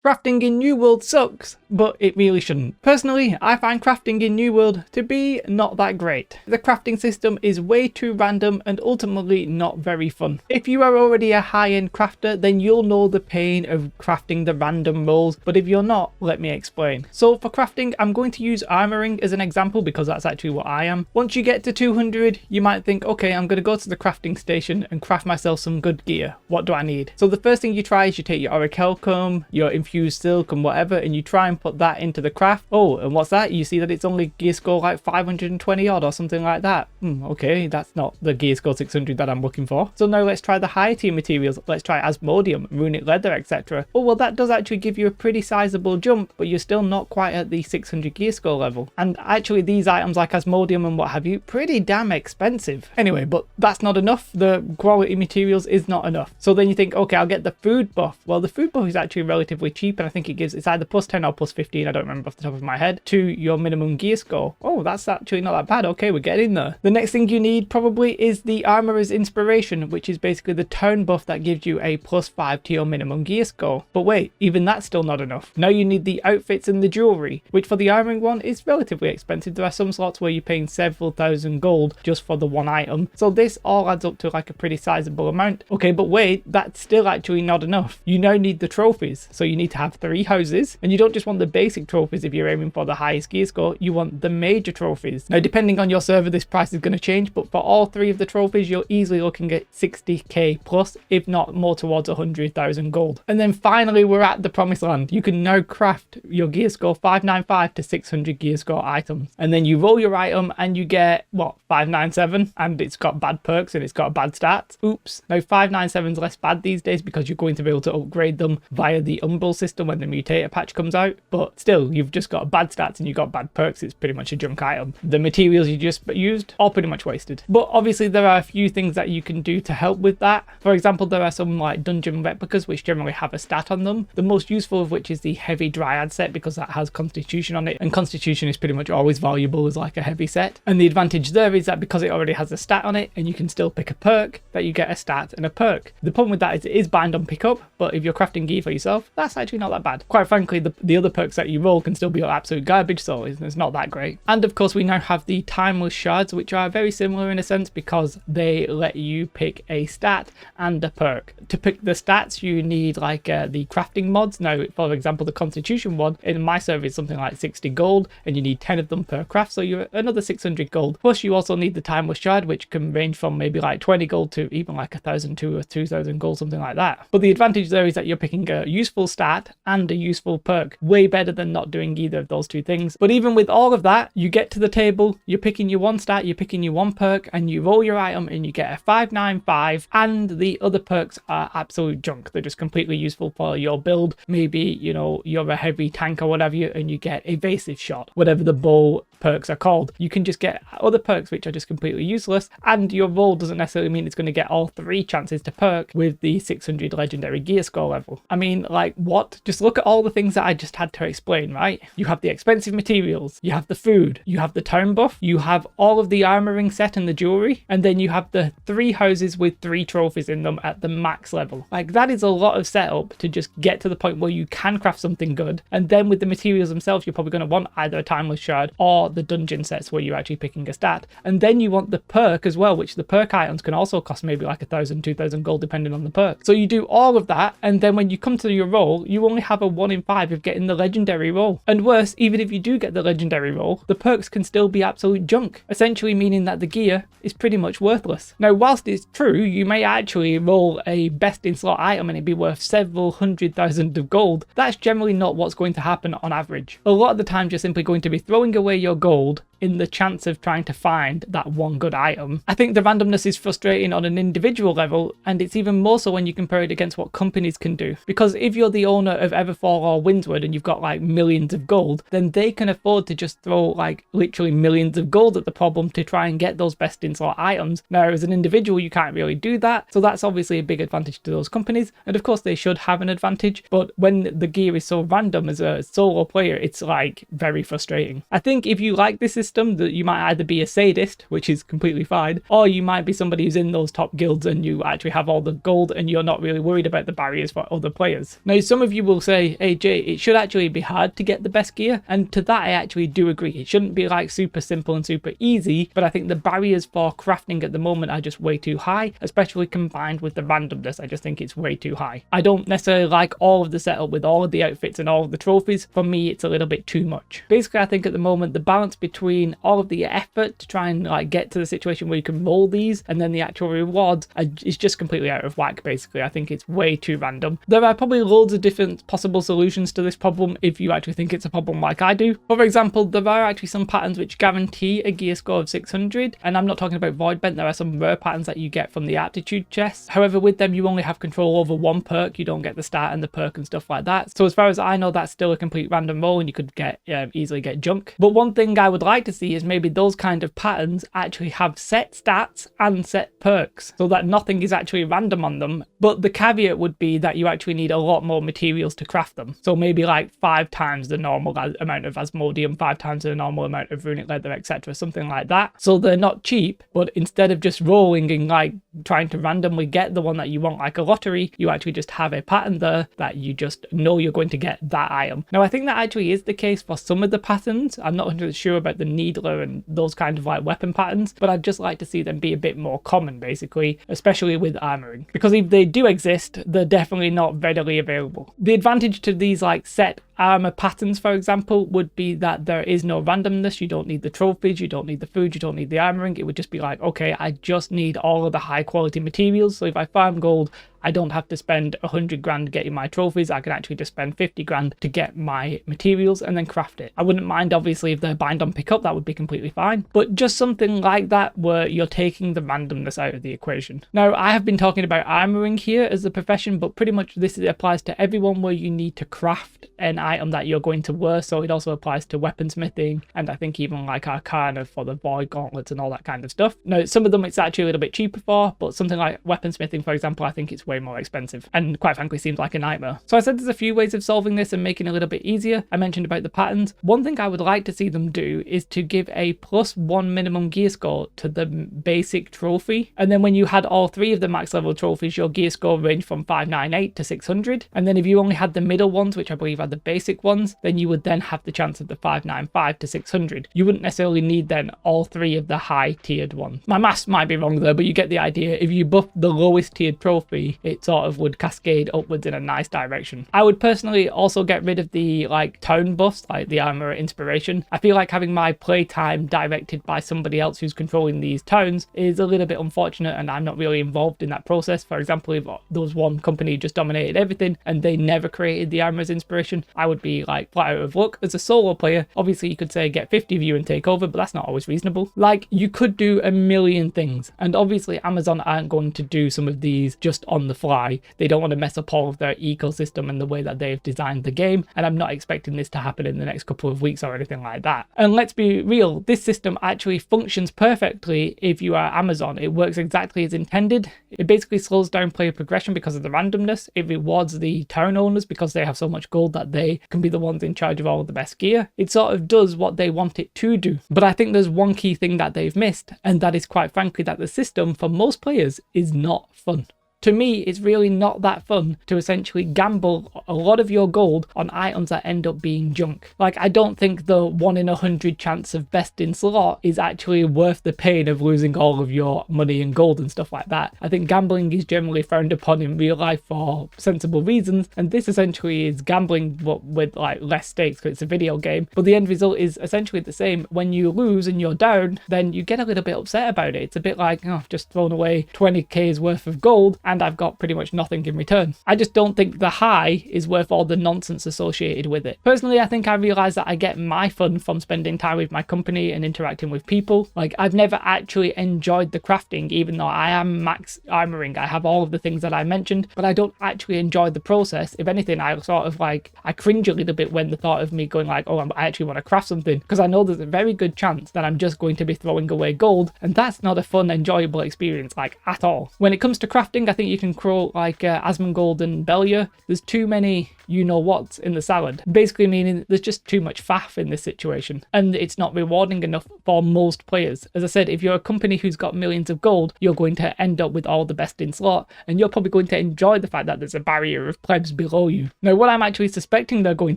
Crafting in New World sucks, but it really shouldn't. Personally, I find crafting in New World to be not that great. The crafting system is way too random and ultimately not very fun. If you are already a high-end crafter, then you'll know the pain of crafting the random rolls, but if you're not, let me explain. So for crafting, I'm going to use armoring as an example because that's actually what I am. Once you get to 200, you might think, okay, I'm going to go to the crafting station and craft myself some good gear. What do I need? So the first thing you try is you take your orichalcum, your infused silk and whatever, and you try and put that into the craft. Oh, and what's that? You see that it's only gear score like 520 odd or something like that. Okay, that's not the gear score 600 that I'm looking for. So now let's try the higher tier materials. Let's try Asmodeum, runic leather, etc. Oh, well, that does actually give you a pretty sizable jump, but you're still not quite at the 600 gear score level. And actually these items like Asmodeum and what have you, pretty damn expensive. Anyway, but that's not enough. The quality materials is not enough. So then you think, okay, I'll get the food buff. Well, the food buff is actually relatively cheap, and I think it's either plus 10 or plus 15, I don't remember off the top of my head, to your minimum gear score. Oh, that's actually not that bad. Okay, we're getting there. The next thing you need probably is the Armorer's Inspiration, which is basically the turn buff that gives you a plus 5 to your minimum gear score. But wait, even that's still not enough. Now you need the outfits and the jewelry, which for the armoring one is relatively expensive. There are some slots where you're paying several thousand gold just for the one item. So this all adds up to like a pretty sizable amount. Okay, but wait, that's still actually not enough. You now need the trophies. So you need to have 3 houses, and you don't just want the basic trophies if you're aiming for the highest gear score, you want the major trophies. Now depending on your server this price is going to change, but for all 3 of the trophies you're easily looking at 60k plus, if not more towards 100,000 gold. And then finally we're at the promised land. You can now craft your gear score 595 to 600 gear score items, and then you roll your item and you get what, 597, and it's got bad perks and it's got bad stats. Oops. Now 597 is less bad these days because you're going to be able to upgrade them via the Umbral system when the mutator patch comes out, but still you've just got bad stats and you've got bad perks. It's pretty much a junk item. The materials you just used are pretty much wasted. But obviously there are a few things that you can do to help with that. For example, there are some like dungeon replicas which generally have a stat on them, the most useful of which is the heavy dryad set because that has constitution on it, and constitution is pretty much always valuable as like a heavy set. And the advantage there is that because it already has a stat on it and you can still pick a perk, that you get a stat and a perk. The problem with that is it is bind on pickup, but if you're crafting gear for yourself, that's actually not that bad. Quite frankly, the other perks that you roll can still be absolute garbage, so it's not that great. And of course we now have the timeless shards, which are very similar in a sense because they let you pick a stat and a perk. To pick the stats you need like the crafting mods. Now for example the constitution one in my server is something like 60 gold, and you need 10 of them per craft, so you're another 600 gold. Plus you also need the timeless shard, which can range from maybe like 20 gold to even like 1,002 or 2,000 gold, something like that. But the advantage there is that you're picking a useful stat and a useful perk, way better than not doing either of those two things. But even with all of that, you get to the table, you're picking your one stat, you're picking your one perk, and you roll your item and you get a 595, and the other perks are absolute junk. They're just completely useful for your build. Maybe, you know, you're a heavy tank or whatever, and you get evasive shot, whatever the bow perks are called. You can just get other perks which are just completely useless, and your roll doesn't necessarily mean it's going to get all 3 chances to perk with the 600 legendary gear score level. I mean, like, what? Just look at all the things that I just had to explain, right? You have the expensive materials, you have the food, you have the town buff, you have all of the armoring set and the jewelry, and then you have the 3 houses with 3 trophies in them at the max level. Like, that is a lot of setup to just get to the point where you can craft something good, and then with the materials themselves you're probably going to want either a timeless shard or the dungeon sets where you're actually picking a stat, and then you want the perk as well, which the perk items can also cost maybe like 1,000, 2,000 gold depending on the perk. So you do all of that, and then when you come to your roll you only have a 1 in 5 of getting the legendary roll. And worse, even if you do get the legendary roll, the perks can still be absolute junk, essentially meaning that the gear is pretty much worthless. Now whilst it's true you may actually roll a best in slot item and it'd be worth several 100,000 of gold, that's generally not what's going to happen on average. A lot of the time you're simply going to be throwing away your gold in the chance of trying to find that one good item. I think the randomness is frustrating on an individual level, and it's even more so when you compare it against what companies can do. Because if you're the owner of Everfall or Windsward and you've got like millions of gold, then they can afford to just throw like literally millions of gold at the problem to try and get those best in slot items. Now as an individual you can't really do that, so that's obviously a big advantage to those companies, and of course they should have an advantage, but when the gear is so random as a solo player it's like very frustrating. I think if you like this system system, that you might either be a sadist, which is completely fine, or you might be somebody who's in those top guilds and you actually have all the gold and you're not really worried about the barriers for other players. Now, some of you will say, hey Jay, it should actually be hard to get the best gear, and to that I actually do agree. It shouldn't be like super simple and super easy, but I think the barriers for crafting at the moment are just way too high, especially combined with the randomness. I just think it's way too high. I don't necessarily like all of the setup with all of the outfits and all of the trophies. For me, it's a little bit too much. Basically, I think at the moment the balance between all of the effort to try and like get to the situation where you can roll these and then the actual rewards is just completely out of whack. Basically, I think it's way too random. There are probably loads of different possible solutions to this problem if you actually think it's a problem like I do. For example, there are actually some patterns which guarantee a gear score of 600, and I'm not talking about Voidbent. There are some rare patterns that you get from the aptitude chests. However, with them you only have control over one perk. You don't get the stat and the perk and stuff like that. So as far as I know, that's still a complete random roll and you could get easily get junk. But one thing I would like to see is maybe those kind of patterns actually have set stats and set perks so that nothing is actually random on them. But the caveat would be that you actually need a lot more materials to craft them. So maybe like 5 times the normal amount of Asmodeum, 5 times the normal amount of runic leather, etc. Something like that. So they're not cheap, but instead of just rolling and like trying to randomly get the one that you want like a lottery, you actually just have a pattern there that you just know you're going to get that item. Now I think that actually is the case for some of the patterns. I'm not 100% sure about the Needler and those kind of like weapon patterns, but I'd just like to see them be a bit more common basically, especially with armoring, because if they do exist, they're definitely not readily available. The advantage to these like set armor patterns, for example, would be that there is no randomness. You don't need the trophies, you don't need the food, you don't need the armoring. It would just be like, okay, I just need all of the high quality materials. So if I farm gold, I don't have to spend 100 grand getting my trophies. I can actually just spend 50 grand to get my materials and then craft it. I wouldn't mind obviously if they're bind on pickup, that would be completely fine, but just something like that where you're taking the randomness out of the equation. Now I have been talking about armoring here as a profession, but pretty much this applies to everyone where you need to craft an item that you're going to wear. So it also applies to weaponsmithing, and I think even like Arcana for the void gauntlets and all that kind of stuff. Now some of them it's actually a little bit cheaper for, but something like weaponsmithing, for example, I think it's way more expensive and quite frankly seems like a nightmare. So I said there's a few ways of solving this and making it a little bit easier. I mentioned about the patterns. One thing I would like to see them do is to give a +1 minimum gear score to the basic trophy, and then when you had all 3 of the max level trophies, your gear score ranged from 598 to 600, and then if you only had the middle ones, which I believe are the basic ones, then you would then have the chance of the 595 to 600. You wouldn't necessarily need then all 3 of the high tiered ones. My maths might be wrong there, but you get the idea. If you buff the lowest tiered trophy, it sort of would cascade upwards in a nice direction. I would personally also get rid of the like tone buffs, like the armor inspiration. I feel like having my playtime directed by somebody else who's controlling these towns is a little bit unfortunate, and I'm not really involved in that process. For example, if there was one company just dominated everything and they never created the armor's inspiration, I would be like flat out of luck. As a solo player, obviously you could say get 50 of you and take over, but that's not always reasonable. Like you could do a million things, and obviously Amazon aren't going to do some of these just on the fly. They don't want to mess up all of their ecosystem and the way that they've designed the game, and I'm not expecting this to happen in the next couple of weeks or anything like that. And let's be real, this system actually functions perfectly if you are Amazon. It works exactly as intended. It basically slows down player progression because of the randomness. It rewards the town owners because they have so much gold that they can be the ones in charge of all of the best gear. It sort of does what they want it to do. But I think there's one key thing that they've missed, and that is quite frankly that the system for most players is not fun. To me, it's really not that fun to essentially gamble a lot of your gold on items that end up being junk. Like, I don't think the 1 in 100 chance of best in slot is actually worth the pain of losing all of your money and gold and stuff like that. I think gambling is generally frowned upon in real life for sensible reasons, and this essentially is gambling but with like less stakes because it's a video game. But the end result is essentially the same. When you lose and you're down, then you get a little bit upset about it. It's a bit like, oh, I've just thrown away 20k's worth of gold and I've got pretty much nothing in return. I just don't think the high is worth all the nonsense associated with it. Personally, I think I realised that I get my fun from spending time with my company and interacting with people. Like, I've never actually enjoyed the crafting, even though I am max armoring. I have all of the things that I mentioned, but I don't actually enjoy the process. If anything, I sort of like, I cringe a little bit when the thought of me going like, oh, I actually want to craft something, because I know there's a very good chance that I'm just going to be throwing away gold, and that's not a fun, enjoyable experience, like, at all. When it comes to crafting, I think think you can crawl like Asmongold and Belia. There's too many you-know-whats in the salad. Basically meaning there's just too much faff in this situation, and it's not rewarding enough for most players. As I said, if you're a company who's got millions of gold, you're going to end up with all the best in slot, and you're probably going to enjoy the fact that there's a barrier of plebs below you. Now, what I'm actually suspecting they're going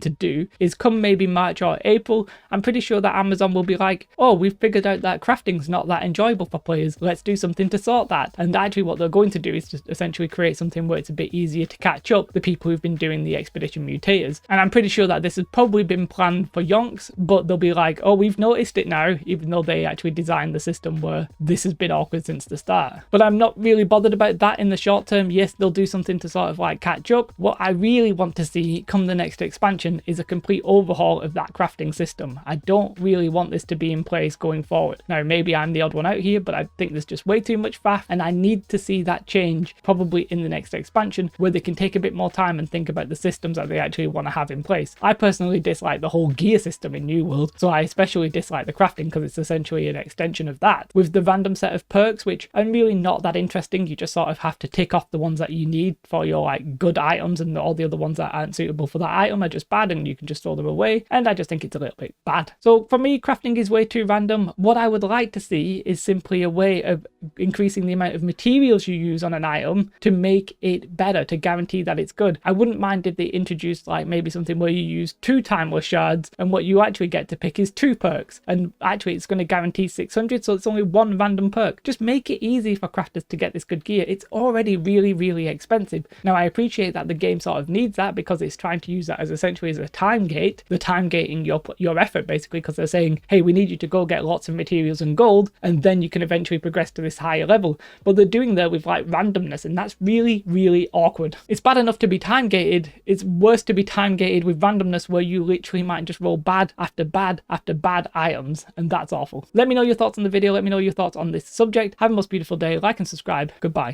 to do is come maybe March or April, I'm pretty sure that Amazon will be like, oh, we've figured out that crafting's not that enjoyable for players, let's do something to sort that. And actually what they're going to do is just essentially create something where it's a bit easier to catch up the people who've been doing the Expedition Mutators. And I'm pretty sure that this has probably been planned for Yonks, but they'll be like, oh, we've noticed it now, even though they actually designed the system where this has been awkward since the start. But I'm not really bothered about that in the short term. Yes, they'll do something to sort of like catch up. What I really want to see come the next expansion is a complete overhaul of that crafting system. I don't really want this to be in place going forward. Now, maybe I'm the odd one out here, but I think there's just way too much faff, and I need to see that change probably in the next expansion, where they can take a bit more time and think about the systems that they actually want to have in place. I personally dislike the whole gear system in New World, so I especially dislike the crafting because it's essentially an extension of that, with the random set of perks, which are really not that interesting. You just sort of have to tick off the ones that you need for your like good items, and all the other ones that aren't suitable for that item are just bad and you can just throw them away, and I just think it's a little bit bad. So for me, crafting is way too random. What I would like to see is simply a way of increasing the amount of materials you use on an item to make it better, to guarantee that it's good. I wouldn't mind if they introduced like maybe something where you use 2 timeless shards and what you actually get to pick is 2 perks, and actually it's going to guarantee 600, so it's only 1 random perk. Just make it easy for crafters to get this good gear. It's already really expensive. Now, I appreciate that the game sort of needs that because it's trying to use that as essentially as a time gate. The time gating your effort basically, because they're saying, hey, we need you to go get lots of materials and gold, and then you can eventually progress to this higher level. But they're doing that with like randomness, and that's really awkward. It's bad enough to be time gated. It's worse to be time gated with randomness, where you literally might just roll bad after bad after bad items, and that's awful. Let me know your thoughts on the video. Let me know your thoughts on this subject. Have a most beautiful day. Like and subscribe. Goodbye.